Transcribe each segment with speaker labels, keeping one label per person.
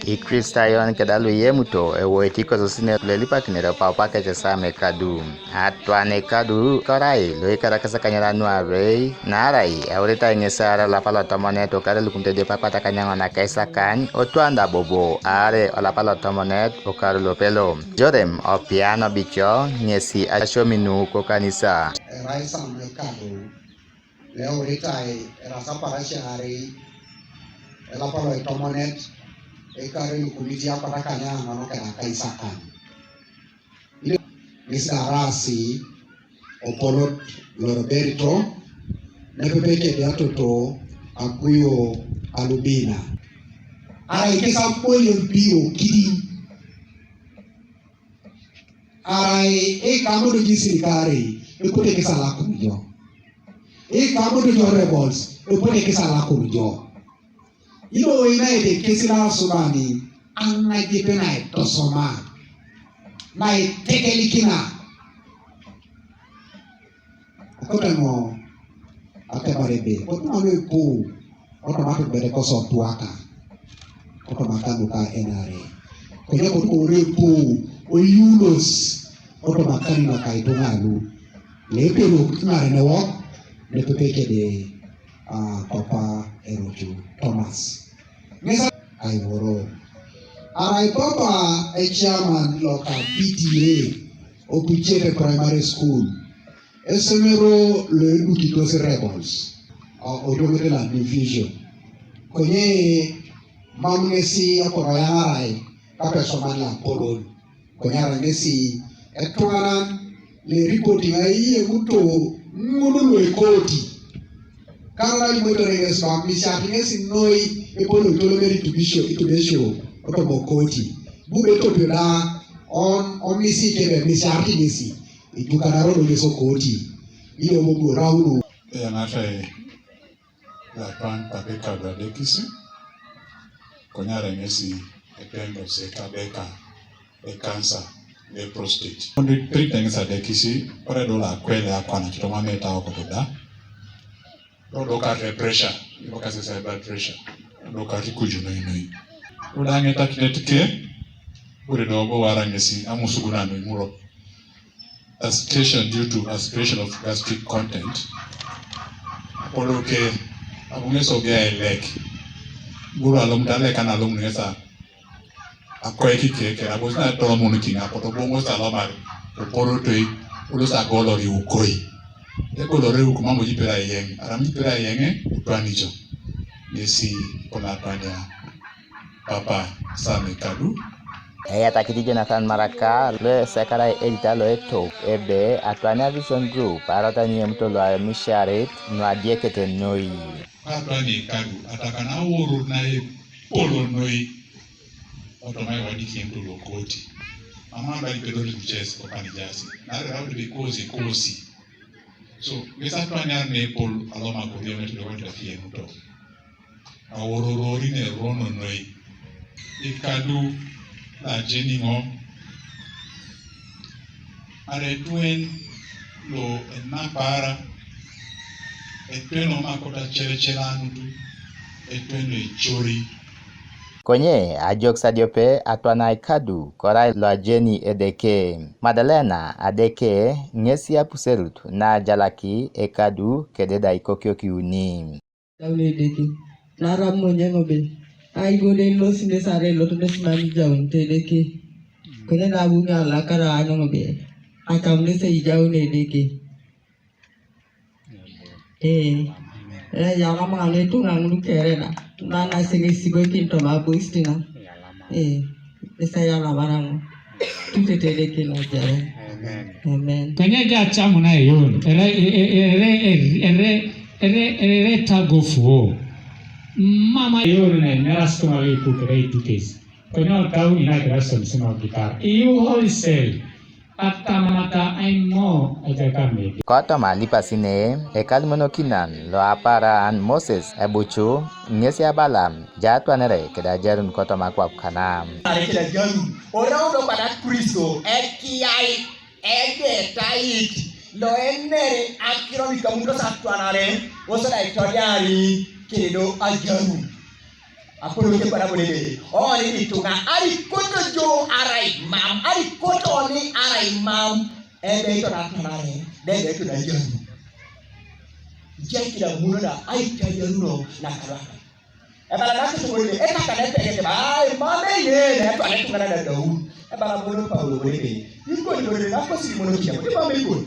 Speaker 1: Ikristayon kedalu Iyemuto ewetiko sosine lelipa kinere Opaukakec sam Ekadu. Atwan Ekadu korai lo ikara kasakanyara nuarei narai eurita ingesara la palotomone to kare lukunte de papata kanyangona kaisakan otwanda bobo are ola palotomonet okaro lopelo. Jorem opiano bicho ngesi ashominu kokanisa.
Speaker 2: Rai sam Ekadu leurita rasa parashari la palotomonet ekari kumitia para kanyanga no kana kaisakan nisarasi opolot lorberto nepepeke de atoto akuyo alubina ara ikesa poyo bio kidi ara kamo do jisirikare ekote kesa la kunjo kamo do rebels ekote kesa la kunjo. Ilo inaide kesila subani anna dipena to soma na tekelikina akotamo akabarebe otamo ko otomato bere ko so tuaka otomaka ka enare ko ne ko repo o yunos otomaka ni ka itongalu lepero kimare ne wo ne pepeke de Papa Eroju Thomas. I woro. I Papa a chairman local PTA Opaukakec Primary School. Esemero le Ukitos Rebels. Odomere la division. Konye mamnesi akorayarai kapesoma la polon. Konyara ngesi etwaran le reporting Iyemuto ngulu ekoti. Kala imoto regeso amisiati ngesi noi epolo tolomeri tubisho otobokoti bube topela on misi kebe misiati ngesi itukana rodo leso koti iyo mugo raulu
Speaker 3: nafe la pan papeka badekisi konyara ngesi ependo se kabeka cancer the prostate only 3 things adekisi ore dola kwele akwana kitoma meta okotoda. Look at pressure, look at the blood pressure, look at the kujunoi. Udang eta kinetike, ure dogo warangesi amusuguna no imuro. Aspiration due to aspiration of gastric content. Poloke abungeso gea elek. Guru alum dale kan alum ngesa. Akoe kike abusna tolomu nukinga potobongo salamari. Polotoi ulosa golori ukoi. Ekolore ukumambo jipera yeng, aramipera yenge utwanicho. Nesi kona twania Papa Sam Ekadu.
Speaker 1: Takiti Jonathan Maraka le sekara edita lo eto ebe Atwania Vision Group arata Iyemuto lo misharet no adiekete noi.
Speaker 3: Atwania Ekadu atakana woro na polo noi otomai wadiki ento lokoti. Amanda ipedori mchesi kwa kanijasi. Nare raudi bikozi kosi. So, wesa twanya ne pol aloma ko dio meto wonta Iyemuto. Awororori ne rono noi. Ekadu la jeningo. Are tuen lo enapara. Etuen o makota chelanu tu. Etuen e chori.
Speaker 1: Konye ajok sadiope Atwana Ekadu korai lo ajeni edeke Madalena adeke ngesia puserut na jalaki Ekadu kededa ikokyoki uni.
Speaker 4: Daule edeke nara mwenye ngobe ai gole lo sinde sare lo tunes mami jaun tedeke konye na bunga la kara ano ngobe akamne se ijaun edeke ya mama ngale tu ngulu kerena nana sini sigo kinto mabustina saya la barang tutte tedeke la jare amen
Speaker 5: kwenye gacha muna yon ere tagofu mama yon ne nerasto mali kukere tukes kwenye kau ina graso msema gitar you wholesale atamata aimo ajakame
Speaker 1: Koto malipa sine Ekadu monokinan lo aparan Moses ebuchu ngesia balam jatwanere keda jarun koto makwap kanam.
Speaker 6: Keda jarun oraudo pada Kristo ekiai egetait lo enere akiro mikamundo satwanare osala itoriari kedo ajarun Apolo ke para bolele o ni ditunga ari koto jo arai mam ari koto ni arai mam ebe to ratanare debe to da janu jeki da murada ai ka janu na kala ebala na to bolele e ka kana pege ba ai mame ye ne to ale tunga da dawu ebala bolo paulo bolele iko ni bolele na ko si mono kia ba me ko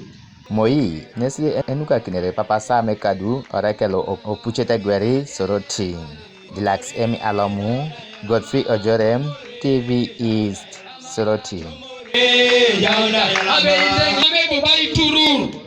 Speaker 1: Moi, nesi enuka kinere papa sa Ekadu, orekelo opuchete gweri Soroti. Dilax Emi Alamu, Godfrey Ojorem, TV East, Soroti.
Speaker 5: Hey, yauna. Abe ite ngabe bobai turur.